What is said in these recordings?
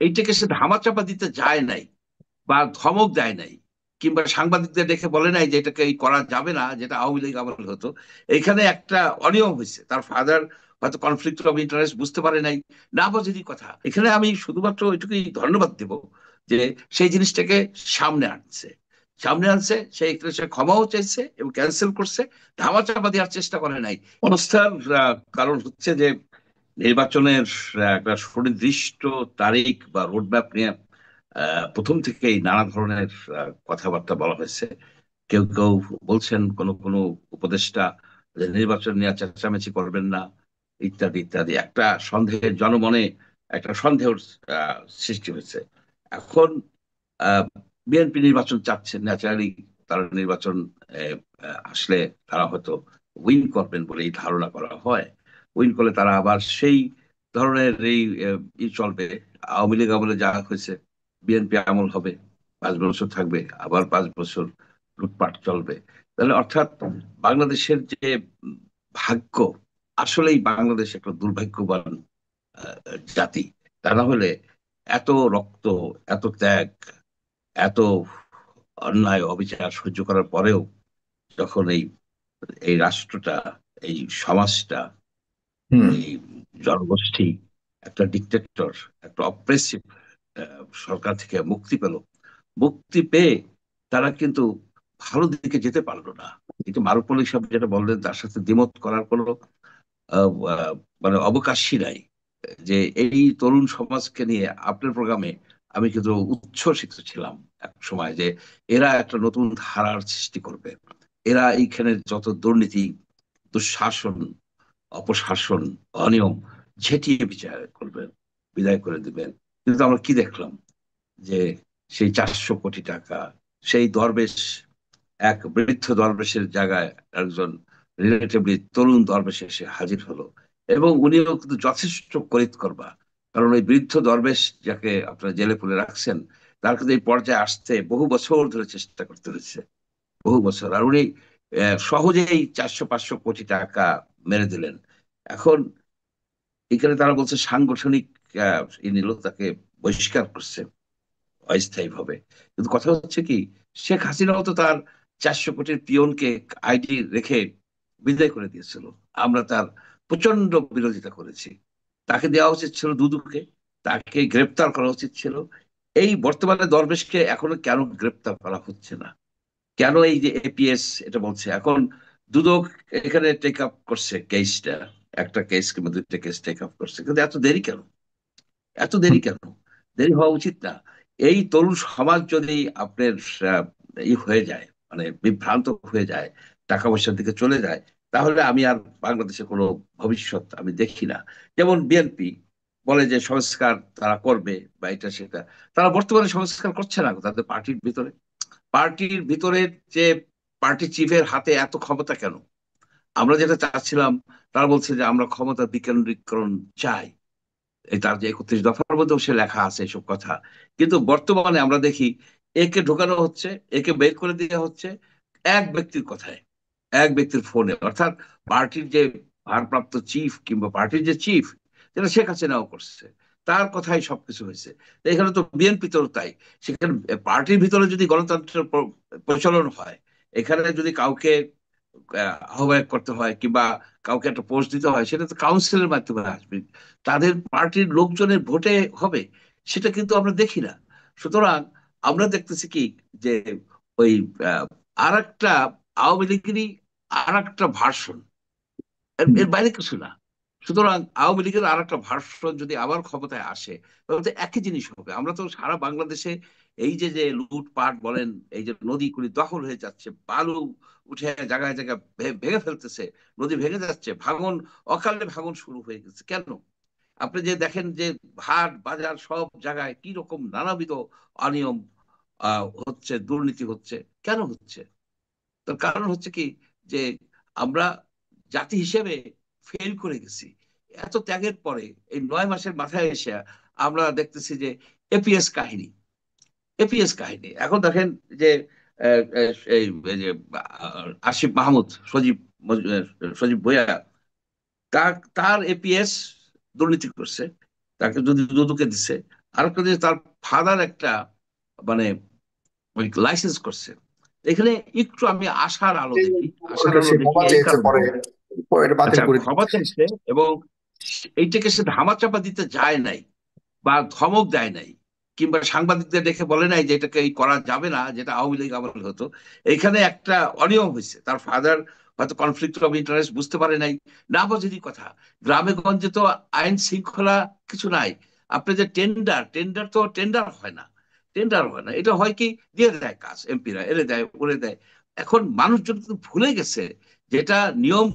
এইটাকে সে ধামাচাপা দিতে যায় নাই বা ধমক দেয় নাই, কিংবা সাংবাদিকদের দেখে বলে নাই যে এটাকে এই করা যাবে না, যেটা আওয়ামী লীগ আমল হতো। এখানে একটা অনিয়ম হয়েছে, তার ফাদার হয়তো কনফ্লিক্ট অফ ইন্টারেস্ট বুঝতে পারে নাই, না বোঝেনি কথা। এখানে আমি শুধুমাত্র ওইটুকুই ধন্যবাদ দেব যে সেই জিনিসটাকে সামনে আনছে, সামনে আনছে, সে ক্ষমাও চাইছে এবং ক্যান্সেল করছে, ধামাচাপা দেওয়ার চেষ্টা করে নাই। অবস্থার কারণ হচ্ছে যে নির্বাচনের একটা সুনির্দিষ্ট তারিখ বা রোডম্যাপ নিয়ে প্রথম থেকেই নানা ধরনের কথাবার্তা বলা হয়েছে। কেউ কেউ বলছেন, কোন কোন উপদেষ্টা, যে নির্বাচন নিয়ে চেঁচামেচি করবেন না, ইত্যাদি ইত্যাদি। একটা সন্দেহের জনমনে একটা সন্দেহের সৃষ্টি হয়েছে। এখন বিএনপি নির্বাচন চাচ্ছে, ন্যাচারালি তারা নির্বাচন আসলে তারা হয়তো উইন করবেন বলে এই ধারণা করা হয়। উইন করলে তারা আবার সেই ধরনের এই চলবে, আওয়ামী লীগ আমলে যা হয়েছে বিএনপি আমল হবে, 5 বছর থাকবে, আবার 5 বছর লুটপাট চলবে। তাহলে অর্থাৎ বাংলাদেশের যে ভাগ্য, আসলেই বাংলাদেশ একটা দুর্ভাগ্যবান জাতি। তা না হলে এত রক্ত, এত ত্যাগ, এত অন্যায় অবিচার সহ্য করার পরেও যখন এই এই রাষ্ট্রটা, এই সমাজটা, হুম। এই জনগোষ্ঠী একটা ডিক্টেটর, একটা অপ্রেসিভ সরকার থেকে মুক্তি পেল, মুক্তি পেয়ে তারা কিন্তু ভালো দিকে যেতে পারলো না। কিন্তু মারুফুল ইসলাম যেটা বললেন, তার সাথে দ্বিমত করার কোনো আহ, আহ, মানে অবকাশই নাই। যে এই তরুণ সমাজকে নিয়ে আপনার প্রোগ্রামে আমি কিন্তু উচ্ছ্বসিত ছিলাম এক সময়, যে এরা একটা নতুন ধারার সৃষ্টি করবে, এরা এইখানে যত দুর্নীতি, দুঃশাসন, অপশাসন, অনিয়ম ঝেঁটিয়ে বিচার করবেন, বিদায় করে দিবেন। কিন্তু আমরা কি দেখলাম, যে সেই 400 কোটি টাকা, সেই দরবেশ, এক বৃদ্ধ দরবেশের জায়গায় একজন রিলেটিভলি তরুণ দরবেশ এসে হাজির হলো। এবং উনিও কিন্তু যথেষ্ট করিত করবা, কারণ ওই বৃদ্ধ দরবেশ যাকে আপনারা জেলে পুরে রাখছেন, তার কিন্তু এই পর্যায়ে আসতে বহু বছর ধরে চেষ্টা করতে হয়েছে, বহু বছর। আর উনি সহজেই 400-500 কোটি টাকা মেরে দিলেন। এখন এখানে তারা বলছে সাংগঠনিক ই নিল, তাকে বহিষ্কার করছে অস্থায়ী ভাবে। কিন্তু কথা হচ্ছে কি, শেখ হাসিনাও তো তার 400 কোটির পিয়নকে আইডি রেখে বিদায় করে দিয়েছিল। আমরা তার প্রচন্ড বিরোধিতা করেছি। তাকে দেওয়া উচিত ছিল দুদুকে, তাকে গ্রেপ্তার করা উচিত ছিল। এই বর্তমানে দরবেশকে এখনো কেন গ্রেপ্তার করা হচ্ছে না? কেন এই যে এপিএস এটা বলছে এখন দুদক এখানে টেক আপ করছে কেসটা, একটা কেস কিংবা দুইটা কেস টেক আপ করছে, কিন্তু এত দেরি কেন? এত দেরি কেন? দেরি হওয়া উচিত না। এই তরুণ সমাজ যদি আপনার আহ, হয়ে যায়, মানে বিভ্রান্ত হয়ে যায়, টাকা পয়সার দিকে চলে যায়, তাহলে আমি আর বাংলাদেশে কোনো ভবিষ্যৎ আমি দেখি না। যেমন বিএনপি বলে যে সংস্কার তারা করবে বা এটা সেটা, তারা বর্তমানে সংস্কার করছে না তাদের পার্টির ভিতরে। পার্টির ভিতরে যে পার্টি চিফের হাতে এত ক্ষমতা কেন? আমরা যেটা চাচ্ছিলাম, তারা বলছে যে আমরা ক্ষমতা বিকেন্দ্রীকরণ চাই। এই তার যে 31 দফার মধ্যেও সে লেখা আছে এসব কথা। কিন্তু বর্তমানে আমরা দেখি একে ঢোকানো হচ্ছে, একে বের করে দেওয়া হচ্ছে এক ব্যক্তির কথায়, এক ব্যক্তির ফোনে। অর্থাৎ পার্টির যে ভারপ্রাপ্ত চিফ কিংবা পার্টির যে চিফ, যেটা শেখ হাসিনাও করছে, তার কথাই সবকিছু হয়েছে। তো এখানে তো বিএনপি তো তাই। সেখানে পার্টির ভিতরে যদি গণতন্ত্রের প্রচলন হয়, এখানে যদি কাউকে আহ্বায়ক করতে হয় কিংবা কাউকে একটা পোস্ট দিতে হয়, সেটা তো কাউন্সিলের মাধ্যমে আসবে, তাদের পার্টির লোকজনের ভোটে হবে। সেটা কিন্তু আমরা দেখি না। সুতরাং আমরা দেখতেছি কি, যে ওই আর একটা আওয়ামী লীগেরই আর একটা ভার্সন, এর এর বাইরে কিছু না। সুতরাং আওয়ামী লীগের আর একটা ভার্সন যদি আবার ক্ষমতায় আসে, তাহলে তো একই জিনিস হবে। আমরা তো সারা বাংলাদেশে এই যে যে লুটপাট বলেন, এই যে নদীগুলি দখল হয়ে যাচ্ছে, বালু উঠে জায়গায় জায়গায় ভেঙে ফেলতেছে, নদী ভেঙে যাচ্ছে, ভাঙন, অকালে ভাঙন শুরু হয়ে গেছে কেন? আপনি যে দেখেন যে হাট বাজার সব জায়গায় কি রকম নানাবিধ অনিয়ম হচ্ছে, দুর্নীতি হচ্ছে, কেন হচ্ছে? তার কারণ হচ্ছে কি, যে আমরা জাতি হিসেবে ফেল করে গেছি। এত ত্যাগের পরে এই 9 মাসের মাথায় এসে আমরা দেখতেছি যে এপিএস কাহিনী, এপিএস কাহিনী। এখন দেখেন যে এই যে আসিফ মাহমুদ, সজীব ভুঁইয়া, তার তার এপিএস দুর্নীতি করছে, তাকে যদি দুদুকে দিছে। আরেকটা জিনিস, তার ফাদার একটা মানে ওই লাইসেন্স করছে। এখানে একটু আমি আশার আলো দেখি, আশার ওটা আলো সে দেখি ক্ষমা এই চেয়েছে, কারণে। পরে পরে এটা বাতিল আচ্ছা, করে ক্ষমা দিয়েছে। চাইছে এবং এইটাকে সে ধামাচাপা দিতে যায় নাই বা ধমক দেয় নাই, কিংবা সাংবাদিকদের ডেকে বলে নাই যে এটাকে এই করা যাবে না, যেটা আওয়ামী লীগ আমল হতো। এখানে একটা অনিয়ম হয়েছে, তার ফাদার হয়তো কনফ্লিক্ট অফ ইন্টারেস্ট বুঝতে পারে নাই, না বোঝেনি কথা। গ্রামে গঞ্জে তো আইন শৃঙ্খলা কিছু নাই। আপনি যে টেন্ডার, টেন্ডার তো টেন্ডার হয় না, টেন্ডার হয় না, এটা হয় কি, দিয়ে দেয় কাজ, এমপিরা এনে দেয়, করে দেয়। এখন মানুষজন কিন্তু ভুলে গেছে যেটা নিয়ম,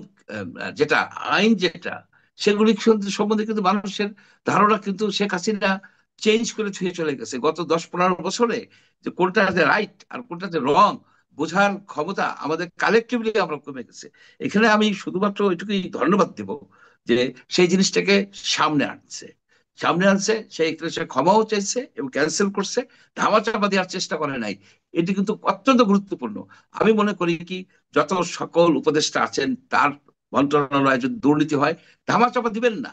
যেটা আইন, যেটা সেগুলি সম্বন্ধে কিন্তু মানুষের ধারণা কিন্তু শেখ হাসিনা চেঞ্জ করে ছুঁয়ে চলে গেছে গত 10-15 বছরে। যে কোনটা যে রাইট আর কোনটা যে রং বোঝার ক্ষমতা আমাদের কালেকটিভলি আমরা কমে গেছে। এখানে আমি শুধুমাত্র ওইটুকুই ধন্যবাদ দেব যে সেই জিনিসটাকে সামনে আনছে, সামনে আনছে, সে ক্ষমাও চাইছে এবং ক্যান্সেল করছে, ধামাচাপা দেওয়ার চেষ্টা করে নাই। এটি কিন্তু অত্যন্ত গুরুত্বপূর্ণ। আমি মনে করি কি, যত সকল উপদেষ্টা আছেন তার মন্ত্রণালয়ে যদি দুর্নীতি হয়, ধামাচাপা দিবেন না।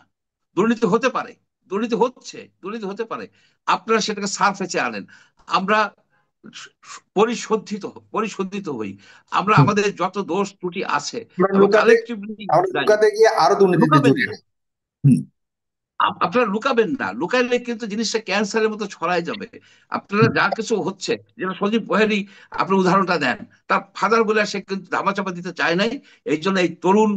দুর্নীতি হতে পারে, দুর্নীতি হচ্ছে, দুর্নীতি হতে পারে, আপনারা সেটাকে সারফেসে আনেন। আমরা পরিশোধিত পরিশোধিত হই। আমরা হুম। আমাদের যত দোষ ত্রুটি আছে আমরা এবং লুকাতে কালেকটিভলি আমরা দায়ী। লুকাতে গিয়ে আরো দুর্নীতিতে লুকাবেন জড়িয়ে না, যাই। হুম। আপনারা লুকাবেন না, লুকাইলে কিন্তু জিনিসটা ক্যান্সারের মতো ছড়াই যাবে। আপনারা যা কিছু হচ্ছে, যেটা সজীব ওয়াহেদী আপনি উদাহরণটা দেন, তার ফাদার বলে সে কিন্তু ধামাচাপা দিতে চায় নাই। এই জন্য এই তরুণ,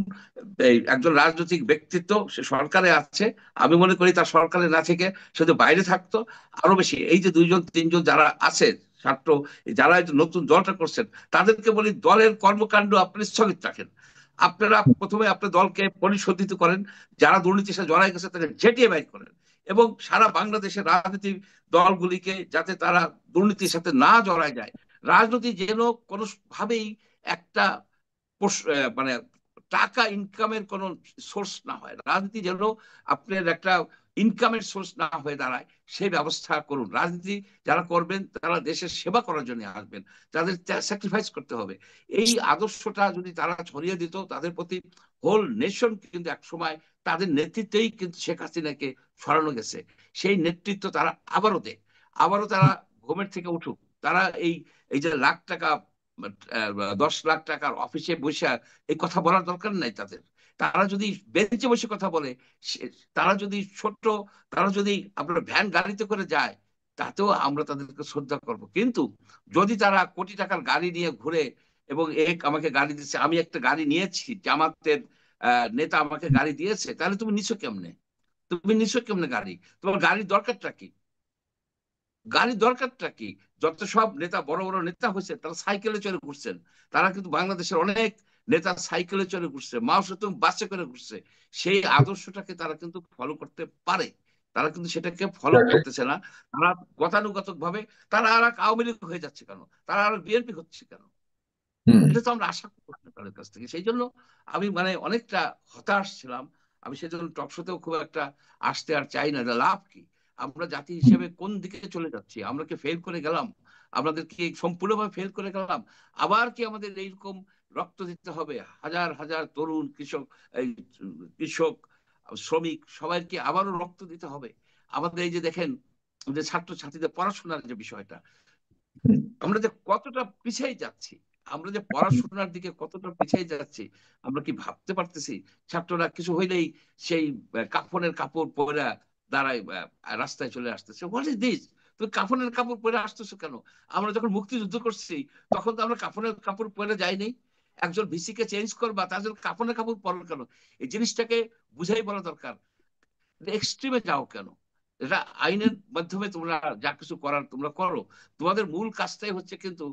এই একজন রাজনৈতিক ব্যক্তিত্ব, সে সরকারে আছে। আমি মনে করি তার সরকারে না থেকে সে যদি বাইরে থাকতো আরো বেশি। এই যে 2-3 জন যারা আছে ছাত্র, যারা এই যে নতুন দলটা করছেন, তাদেরকে বলি দলের কর্মকাণ্ড আপনি স্থগিত রাখেন। আপনারা প্রথমে আপনার দলকে পরিশোধিত করেন, যারা দুর্নীতির সাথে জড়াই গেছে তাদের ঝেঁটিয়ে বাইর করেন, এবং সারা বাংলাদেশের রাজনীতি দলগুলিকে যাতে তারা দুর্নীতির সাথে না জড়ায় যায়। রাজনীতি যেন কোনো ভাবেই একটা মানে টাকা ইনকামের কোন সোর্স না হয়, রাজনীতি যেন আপনার একটা ইনকামের সোর্স না হয়ে দাঁড়ায়, সেই ব্যবস্থা করুন। রাজনীতি যারা করবেন তারা দেশের সেবা করার জন্য আসবেন, তাদের স্যাক্রিফাইস করতে হবে। এই আদর্শটা যদি তারা ছড়িয়ে দিত তাদের প্রতি, হোল নেশন কিন্তু একসময় তাদের নেতৃত্বেই কিন্তু শেখ হাসিনাকে সরানো গেছে। সেই নেতৃত্ব তারা আবারও দেয়, আবারও তারা ঘুমের থেকে উঠুক। তারা এই এই যে লাখ টাকা, 10 লাখ টাকার অফিসে বসে এই কথা বলার দরকার নাই তাদের। তারা যদি বেঞ্চে বসে কথা বলে, তারা যদি ছোট্ট, তারা যদি আপনার ভ্যান গাড়িতে করে যায়, তাতেও আমরা তাদেরকে শ্রদ্ধা করব। কিন্তু যদি তারা কোটি টাকার গাড়ি নিয়ে ঘুরে, এবং এক আমাকে গাড়ি দিচ্ছে, আমি একটা গাড়ি নিয়েছি, জামাতের নেতা আমাকে গাড়ি দিয়েছে, তাহলে তুমি নিছো কেমনে? তুমি নিছো কেমনে গাড়ি? তোমার গাড়ির দরকারটা কি? গাড়ির দরকারটা কি? যত সব নেতা, বড় বড় নেতা হয়েছে, তারা সাইকেলে চড়ে ঘুরছেন। তারা কিন্তু বাংলাদেশের অনেক নেতা সাইকেলে চড়ে ঘুরছে, মাও সত্যম বাসে করে ঘুরছে। সেই আদর্শটাকে তারা কিন্তু ফলো করতে পারে, তারা কিন্তু সেটাকে ফলো করতেছে না। তারা গতানুগতিক ভাবে তারা আর আওয়ামী লীগ হয়ে যাচ্ছে কেন, তারা আর বিএনপি হচ্ছে কেন? হুম। এটা তো আমরা আশা করতে তাদের কাছ থেকে। সেই জন্য আমি মানে অনেকটা হতাশ ছিলাম। আমি সেই জন্য টকশোতেও খুব একটা আসতে আর চাই না, যে লাভ কি? আমরা জাতি হিসেবে কোন দিকে চলে যাচ্ছি? আমরা কি ফেল করে গেলাম? আমাদের কি সম্পূর্ণভাবে ফেল করে গেলাম? আবার কি আমাদের এইরকম রক্ত দিতে হবে? হাজার হাজার তরুণ কৃষক, এই কৃষক, শ্রমিক, সবাই কি আবারও রক্ত দিতে হবে? আমাদের এই যে দেখেন, যে ছাত্রছাত্রীদের পড়াশোনার যে বিষয়টা, হুম। আমরা যে কতটা পিছিয়ে যাচ্ছি, আমরা যে পড়াশোনার দিকে কতটা পিছিয়ে যাচ্ছি, আমরা কি ভাবতে পারতেছি? ছাত্ররা কিছু হইলেই সেই কাফনের কাপড় পরে দাঁড়ায়, রাস্তায় চলে আসতেছে। What is this? তুমি কাফনের কাপড় পরে আসতেছো কেন? আমরা যখন মুক্তিযুদ্ধ করছি তখন তো আমরা কাফনের কাপড় পরে যাইনি। একজন ভিসি কে চেঞ্জ করবা, তার জন্য কাফনের কাপড় পরো কেন? এই জিনিসটাকে বুঝাই বলা দরকার। এক্সট্রিমে যাও কেন? এটা আইনের মাধ্যমে তোমরা যা কিছু করার তোমরা করো। তোমাদের মূল কাজটাই হচ্ছে কিন্তু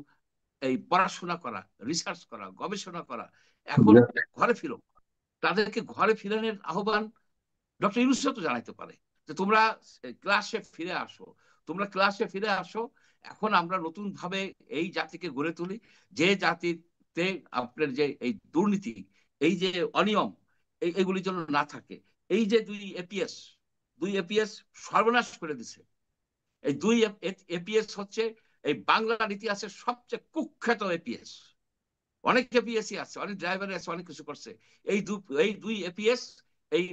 এই পড়াশোনা করা, রিসার্চ করা, গবেষণা করা। এখন ঘরে ফিরো। তাদেরকে ঘরে ফিরানোর আহ্বান ডক্টর ইউনূস তো জানাইতে পারে, যে তোমরা ক্লাসে ফিরে আসো, তোমরা ক্লাসে ফিরে আসো। এখন আমরা নতুন ভাবে এই জাতিকে গড়ে তুলি, যে জাতিতে আপনার যে এই দুর্নীতি, এই যে অনিয়ম, এগুলি যেন না থাকে। এই যে দুই এপিএস সর্বনাশ করে দিছে। এই দুই এপিএস হচ্ছে এই বাংলার ইতিহাসের সবচেয়ে কুখ্যাত এপিএস। অনেক এপিএসই আছে, অনেক ড্রাইভার আছে, অনেক কিছু করছে। এই দুই এপিএস এই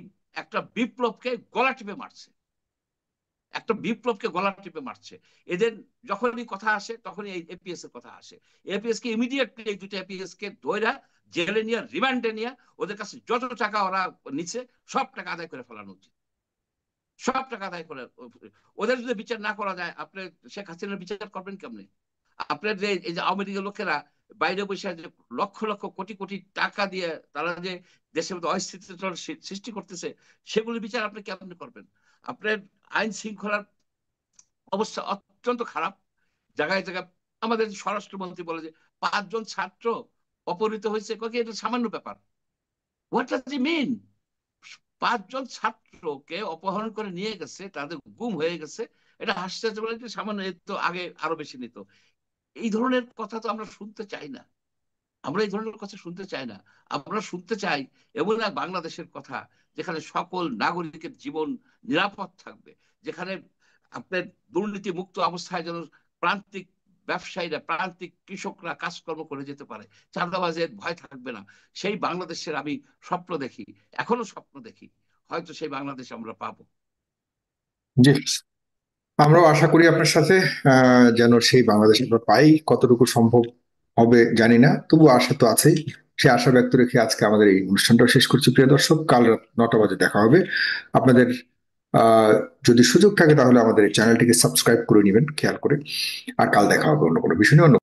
একটা বিপ্লবকে গলা টিপে মারছে। একটা বিপ্লবকে গলা টিপে মারছে। এদের যখনই কথা আসে তখনই এই এপিএস এর কথা আসে। এপিএস কে ইমিডিয়েটলি, এই দুটো এপিএস কে ধরে জেলে নিয়ে, রিমান্ডে নিয়ে, ওদের কাছে যত টাকা ওরা নিচ্ছে সব টাকা আদায় করে ফেলানো উচিত, সব টাকা আদায় করে। ওদের যদি বিচার না করা যায়, আপনি শেখ হাসিনার বিচার করবেন কেমনে? আপনার যে এই যে আওয়ামী লীগের লোকেরা বাইরে বসে যে লক্ষ লক্ষ কোটি কোটি টাকা দিয়ে তারা যে দেশের মধ্যে অস্থিতিশীলতা সৃষ্টি করতেছে, সেগুলি বিচার আপনি কেমনে করবেন? আপনার আইন শৃঙ্খলার অবস্থা অত্যন্ত খারাপ। জায়গায় জায়গায় আমাদের স্বরাষ্ট্রমন্ত্রী বলে যে 5 জন ছাত্র অপহৃত হয়েছে, কি এটা সামান্য ব্যাপার? হোয়াট ডাজ ই মিন? 5 জন ছাত্রকে অপহরণ করে নিয়ে গেছে, তাদের গুম হয়ে গেছে, এটা হাসতে বলে যে সামান্য, এর তো আগে আরো বেশি নিত। এই ধরনের কথা তো আমরা শুনতে চাই না। আমরা এই ধরনের কথা শুনতে চাই না। আমরা শুনতে চাই এমন এক বাংলাদেশের কথা যেখানে সকল নাগরিকের জীবন নিরাপদ থাকবে, যেখানে আপনার দুর্নীতি মুক্ত অবস্থায় যেন প্রান্তিক ব্যবসায়ীরা, প্রান্তিক কৃষকরা কাজকর্ম করে যেতে পারে, চাঁদাবাজের ভয় থাকবে না। সেই বাংলাদেশের আমি স্বপ্ন দেখি, এখনো স্বপ্ন দেখি। হয়তো সেই বাংলাদেশ আমরা পাবো। জি, আমরাও আশা করি আপনার সাথে যেন সেই বাংলাদেশ আমরা পাই। কতটুকু সম্ভব হবে জানি না, তবু আশা তো আছেই। সে আশা ব্যক্ত রেখে আজকে আমাদের এই অনুষ্ঠানটা শেষ করছি। প্রিয় দর্শক, কাল রাত 9টা বাজে দেখা হবে। আপনাদের আহ যদি সুযোগ থাকে তাহলে আমাদের এই চ্যানেলটিকে সাবস্ক্রাইব করে নেবেন খেয়াল করে। আর কাল দেখা হবে অন্য কোনো বিষয় নিয়ে, অন্য